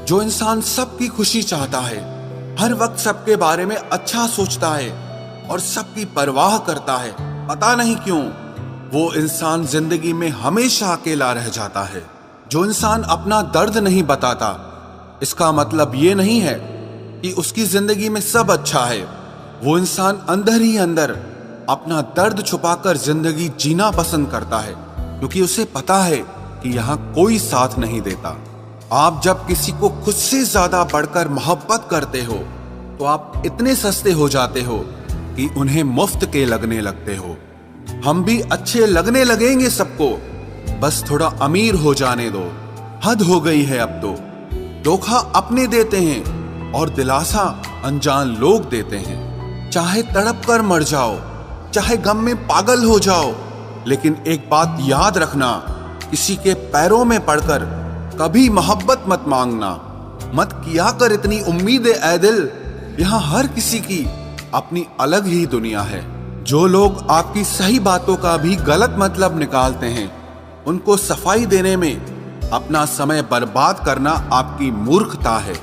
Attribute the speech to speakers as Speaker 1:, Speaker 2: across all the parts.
Speaker 1: जो इंसान सबकी खुशी चाहता है, हर वक्त सबके बारे में अच्छा सोचता है और सबकी परवाह करता है, पता नहीं क्यों वो इंसान जिंदगी में हमेशा अकेला रह जाता है। जो इंसान अपना दर्द नहीं बताता, इसका मतलब ये नहीं है कि उसकी जिंदगी में सब अच्छा है। वो इंसान अंदर ही अंदर अपना दर्द छुपाकर जिंदगी जीना पसंद करता है, क्योंकि उसे पता है कि यहाँ कोई साथ नहीं देता। आप जब किसी को खुद से ज्यादा बढ़कर मोहब्बत करते हो तो आप इतने सस्ते हो जाते हो कि उन्हें मुफ्त के लगने लगते हो। हम भी अच्छे लगने लगेंगे सबको, बस थोड़ा अमीर हो जाने दो। हद हो गई है अब तो। धोखा अपने देते हैं और दिलासा अनजान लोग देते हैं। चाहे तड़प कर मर जाओ, चाहे गम में पागल हो जाओ, लेकिन एक बात याद रखना, किसी के पैरों में पड़कर कभी मोहब्बत मत मांगना। मत किया कर इतनी उम्मीदें ऐ दिल, यहाँ हर किसी की अपनी अलग ही दुनिया है। जो लोग आपकी सही बातों का भी गलत मतलब निकालते हैं, उनको सफाई देने में अपना समय बर्बाद करना आपकी मूर्खता है।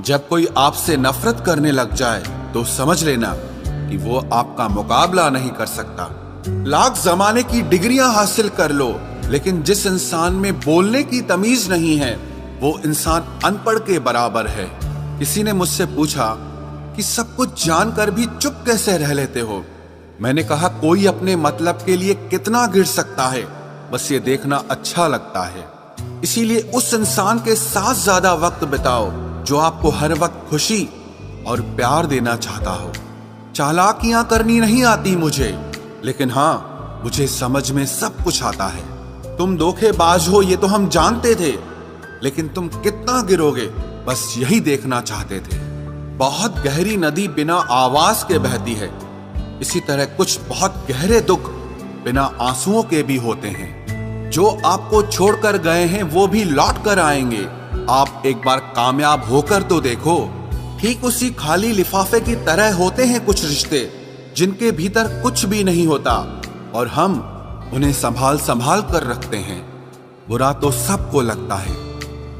Speaker 1: जब कोई आपसे नफरत करने लग जाए तो समझ लेना कि वो आपका मुकाबला नहीं कर सकता। लाख जमाने की डिग्रियां हासिल कर लो, लेकिन जिस इंसान में बोलने की तमीज नहीं है, वो इंसान अनपढ़ के बराबर है। किसी ने मुझसे पूछा कि सब कुछ जानकर भी चुप कैसे रह लेते हो। मैंने कहा, कोई अपने मतलब के लिए कितना गिर सकता है, बस ये देखना अच्छा लगता है। इसीलिए उस इंसान के साथ ज्यादा वक्त बिताओ जो आपको हर वक्त खुशी और प्यार देना चाहता हो। चालाकियां करनी नहीं आती मुझे, लेकिन हाँ, मुझे समझ में सब कुछ आता है। तुम धोखेबाज हो ये तो हम जानते थे, लेकिन तुम कितना गिरोगे बस यही देखना चाहते थे। बहुत गहरी नदी बिना आवाज के बहती है, इसी तरह कुछ बहुत गहरे दुख बिना आंसुओं के भी होते हैं। जो आपको छोड़कर गए हैं वो भी लौट कर आएंगे। आप एक बार कामयाब होकर तो देखो। ठीक उसी खाली लिफाफे की तरह होते हैं कुछ रिश्ते, जिनके भीतर कुछ भी नहीं होता और हम उन्हें संभाल संभाल कर रखते हैं। बुरा तो सबको लगता है,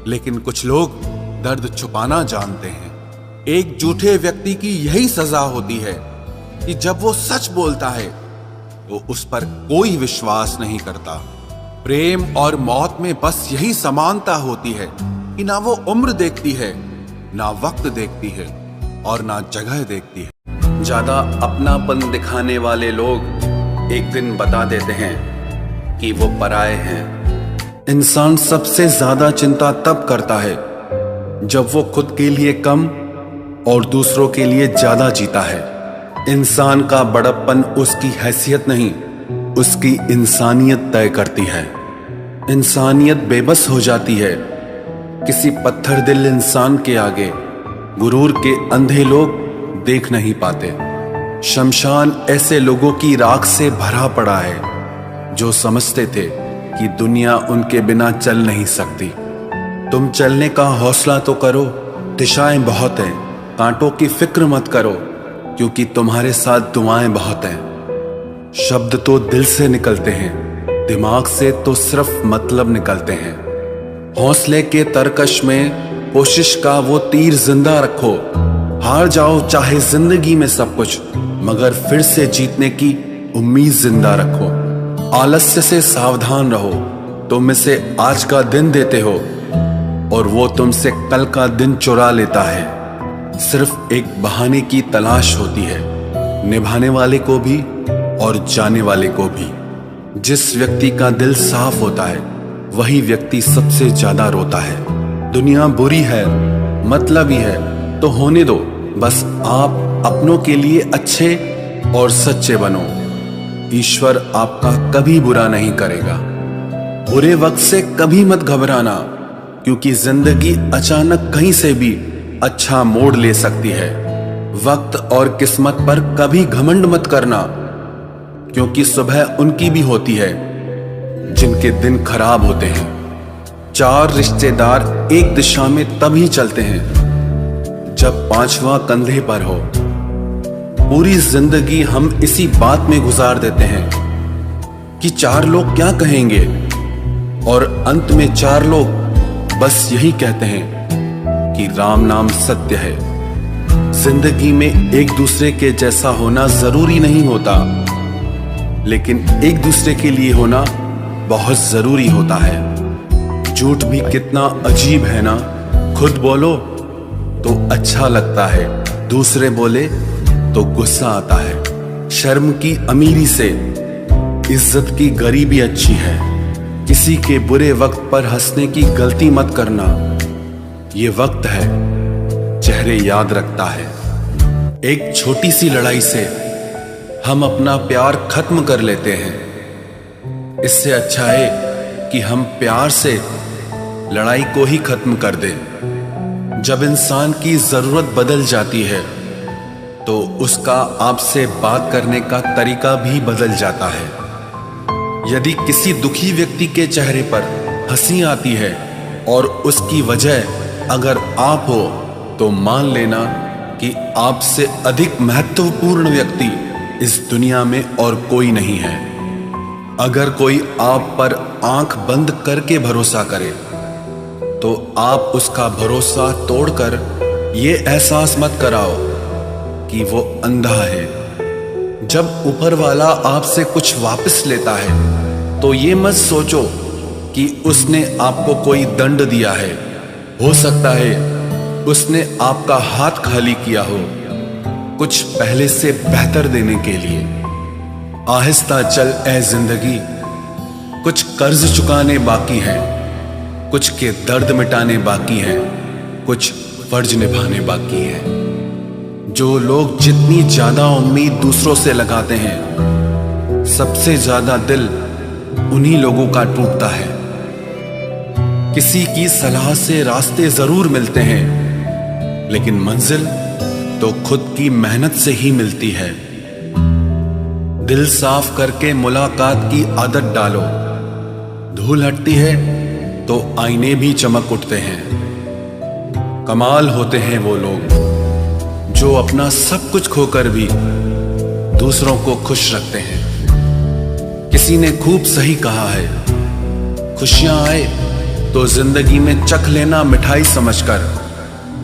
Speaker 1: लेकिन कुछ लोग दर्द छुपाना जानते हैं। एक झूठे व्यक्ति की यही सजा होती है कि जब वो सच बोलता है तो उस पर कोई विश्वास नहीं करता। प्रेम और मौत में बस यही समानता होती है कि ना वो उम्र देखती है, ना वक्त देखती है और ना जगह देखती है। ज्यादा अपनापन दिखाने वाले लोग एक दिन बता देते हैं कि वो पराए हैं। इंसान सबसे ज्यादा चिंता तब करता है जब वो खुद के लिए कम और दूसरों के लिए ज्यादा जीता है। इंसान का बड़प्पन उसकी हैसियत नहीं, उसकी इंसानियत तय करती है। इंसानियत बेबस हो जाती है किसी पत्थर दिल इंसान के आगे। गुरूर के अंधे लोग देख नहीं पाते। शमशान ऐसे लोगों की राख से भरा पड़ा है जो समझते थे कि दुनिया उनके बिना चल नहीं सकती। तुम चलने का हौसला तो करो, दिशाएं बहुत हैं। कांटों की फिक्र मत करो, क्योंकि तुम्हारे साथ दुआएं बहुत हैं। शब्द तो दिल से निकलते हैं, दिमाग से तो सिर्फ मतलब निकलते हैं। हौसले के तरकश में कोशिश का वो तीर जिंदा रखो। हार जाओ चाहे जिंदगी में सब कुछ, मगर फिर से जीतने की उम्मीद जिंदा रखो। आलस्य से सावधान रहो। तुम इसे आज का दिन देते हो और वो तुमसे कल का दिन चुरा लेता है। सिर्फ एक बहाने की तलाश होती है, निभाने वाले को भी और जाने वाले को भी। जिस व्यक्ति का दिल साफ होता है वही व्यक्ति सबसे ज्यादा रोता है। दुनिया बुरी है, मतलबी है तो होने दो। बस आप अपनों के लिए अच्छे और सच्चे बनो। ईश्वर आपका कभी बुरा नहीं करेगा। बुरे वक्त से कभी मत घबराना, क्योंकि जिंदगी अचानक कहीं से भी अच्छा मोड़ ले सकती है। वक्त और किस्मत पर कभी घमंड मत करना, क्योंकि सुबह उनकी भी होती है जिनके दिन खराब होते हैं। चार रिश्तेदार एक दिशा में तभी चलते हैं जब पांचवा कंधे पर हो। पूरी जिंदगी हम इसी बात में गुजार देते हैं कि चार लोग क्या कहेंगे, और अंत में चार लोग बस यही कहते हैं कि राम नाम सत्य है। जिंदगी में एक दूसरे के जैसा होना जरूरी नहीं होता, लेकिन एक दूसरे के लिए होना बहुत जरूरी होता है। झूठ भी कितना अजीब है ना, खुद बोलो तो अच्छा लगता है, दूसरे बोले तो गुस्सा आता है। शर्म की अमीरी से इज्जत की गरीबी अच्छी है। किसी के बुरे वक्त पर हंसने की गलती मत करना, ये वक्त है चेहरे याद रखता है। एक छोटी सी लड़ाई से हम अपना प्यार खत्म कर लेते हैं। इससे अच्छा है कि हम प्यार से लड़ाई को ही खत्म कर दें। जब इंसान की जरूरत बदल जाती है तो उसका आपसे बात करने का तरीका भी बदल जाता है। यदि किसी दुखी व्यक्ति के चेहरे पर हंसी आती है और उसकी वजह अगर आप हो, तो मान लेना कि आपसे अधिक महत्वपूर्ण व्यक्ति इस दुनिया में और कोई नहीं है। अगर कोई आप पर आंख बंद करके भरोसा करे, तो आप उसका भरोसा तोड़कर ये एहसास मत कराओ कि वो अंधा है। जब ऊपर वाला आपसे कुछ वापस लेता है, तो ये मत सोचो कि उसने आपको कोई दंड दिया है। हो सकता है उसने आपका हाथ खाली किया हो, कुछ पहले से बेहतर देने के लिए। आहिस्ता चल ए जिंदगी, कुछ कर्ज चुकाने बाकी हैं, कुछ के दर्द मिटाने बाकी हैं, कुछ फर्ज निभाने बाकी हैं। जो लोग जितनी ज्यादा उम्मीद दूसरों से लगाते हैं, सबसे ज्यादा दिल उन्हीं लोगों का टूटता है। किसी की सलाह से रास्ते जरूर मिलते हैं, लेकिन मंजिल तो खुद की मेहनत से ही मिलती है। दिल साफ करके मुलाकात की आदत डालो। धूल हटती है तो आईने भी चमक उठते हैं। कमाल होते हैं वो लोग जो अपना सब कुछ खोकर भी दूसरों को खुश रखते हैं। किसी ने खूब सही कहा है, खुशियां आए तो जिंदगी में चख लेना मिठाई समझकर,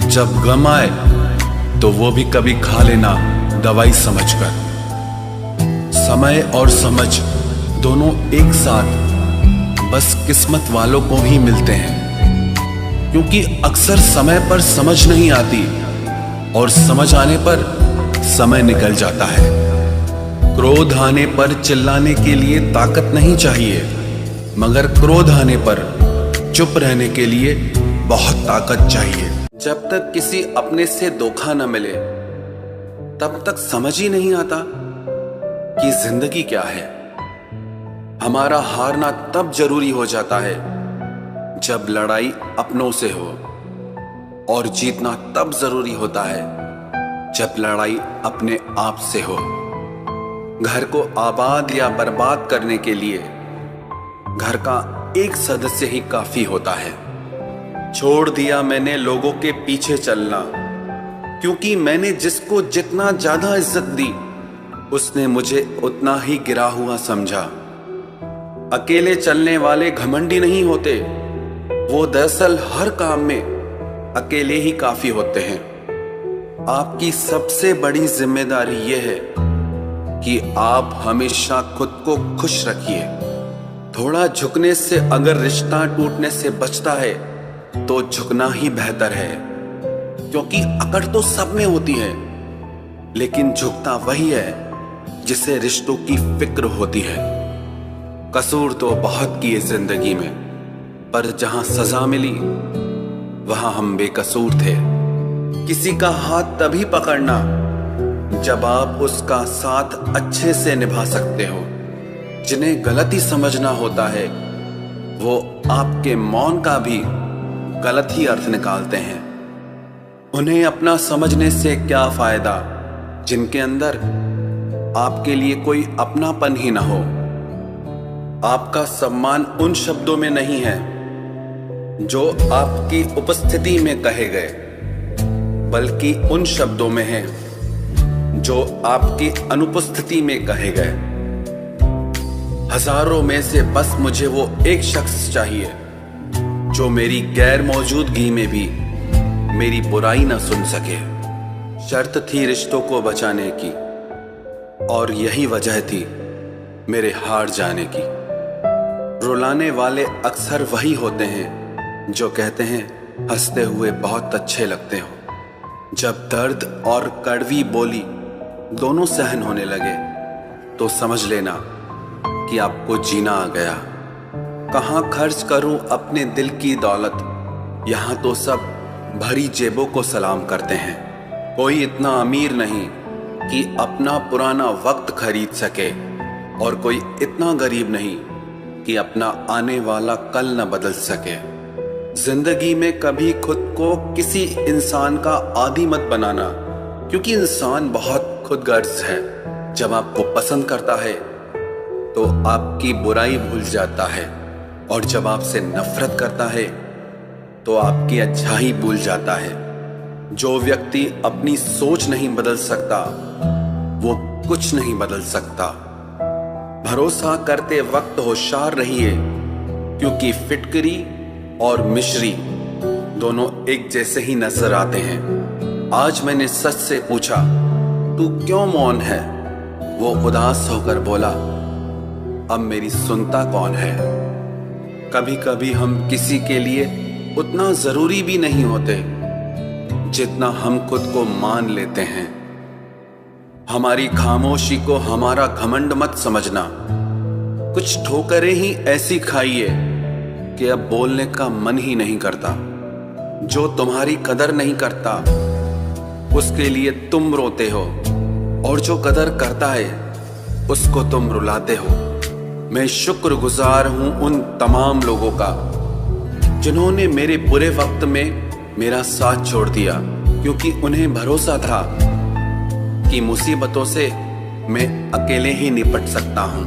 Speaker 1: जब गम आए तो वो भी कभी खा लेना दवाई समझकर। समय और समझ दोनों एक साथ बस किस्मत वालों को ही मिलते हैं, क्योंकि अक्सर समय पर समझ नहीं आती और समझ आने पर समय निकल जाता है। क्रोध आने पर चिल्लाने के लिए ताकत नहीं चाहिए, मगर क्रोध आने पर चुप रहने के लिए बहुत ताकत चाहिए। जब तक किसी अपने से धोखा न मिले, तब तक समझ ही नहीं आता कि जिंदगी क्या है। हमारा हारना तब जरूरी हो जाता है जब लड़ाई अपनों से हो, और जीतना तब जरूरी होता है जब लड़ाई अपने आप से हो। घर को आबाद या बर्बाद करने के लिए घर का एक सदस्य ही काफी होता है। छोड़ दिया मैंने लोगों के पीछे चलना, क्योंकि मैंने जिसको जितना ज्यादा इज्जत दी, उसने मुझे उतना ही गिरा हुआ समझा। अकेले चलने वाले घमंडी नहीं होते, वो दरअसल हर काम में अकेले ही काफी होते हैं। आपकी सबसे बड़ी जिम्मेदारी यह है कि आप हमेशा खुद को खुश रखिए। थोड़ा झुकने से अगर रिश्ता टूटने से बचता है तो झुकना ही बेहतर है, क्योंकि अकड़ तो सब में होती है, लेकिन झुकता वही है जिसे रिश्तों की फिक्र होती है। कसूर तो बहुत किए जिंदगी में, पर जहां सजा मिली वहां हम बेकसूर थे। किसी का हाथ तभी पकड़ना जब आप उसका साथ अच्छे से निभा सकते हो। जिन्हें गलती समझना होता है, वो आपके मौन का भी गलत ही अर्थ निकालते हैं। उन्हें अपना समझने से क्या फायदा जिनके अंदर आपके लिए कोई अपनापन ही ना हो। आपका सम्मान उन शब्दों में नहीं है जो आपकी उपस्थिति में कहे गए, बल्कि उन शब्दों में है जो आपकी अनुपस्थिति में कहे गए। हजारों में से बस मुझे वो एक शख्स चाहिए जो मेरी गैर मौजूदगी में भी मेरी बुराई न सुन सके। शर्त थी रिश्तों को बचाने की, और यही वजह थी मेरे हार जाने की। रुलाने वाले अक्सर वही होते हैं जो कहते हैं हंसते हुए बहुत अच्छे लगते हो। जब दर्द और कड़वी बोली दोनों सहन होने लगे तो समझ लेना कि आपको जीना आ गया। कहाँ खर्च करूं अपने दिल की दौलत, यहाँ तो सब भरी जेबों को सलाम करते हैं। कोई इतना अमीर नहीं कि अपना पुराना वक्त खरीद सके, और कोई इतना गरीब नहीं कि अपना आने वाला कल न बदल सके। जिंदगी में कभी खुद को किसी इंसान का आदी मत बनाना, क्योंकि इंसान बहुत खुदगर्ज है। जब आपको पसंद करता है तो आपकी बुराई भूल जाता है, और जब आपसे नफरत करता है तो आपकी अच्छाई भूल जाता है। जो व्यक्ति अपनी सोच नहीं बदल सकता वो कुछ नहीं बदल सकता। भरोसा करते वक्त होशियार रहिए, क्योंकि फिटकरी और मिश्री दोनों एक जैसे ही नजर आते हैं। आज मैंने सच से पूछा, तू क्यों मौन है? वो उदास होकर बोला, अब मेरी सुनता कौन है? कभी कभी हम किसी के लिए उतना जरूरी भी नहीं होते जितना हम खुद को मान लेते हैं। हमारी खामोशी को हमारा घमंड मत समझना। कुछ ठोकरें ही ऐसी खाइए कि अब बोलने का मन ही नहीं करता। जो तुम्हारी कदर नहीं करता उसके लिए तुम रोते हो, और जो कदर करता है उसको तुम रुलाते हो। मैं शुक्रगुजार हूं उन तमाम लोगों का जिन्होंने मेरे बुरे वक्त में मेरा साथ छोड़ दिया, क्योंकि उन्हें भरोसा था कि मुसीबतों से मैं अकेले ही निपट सकता हूं।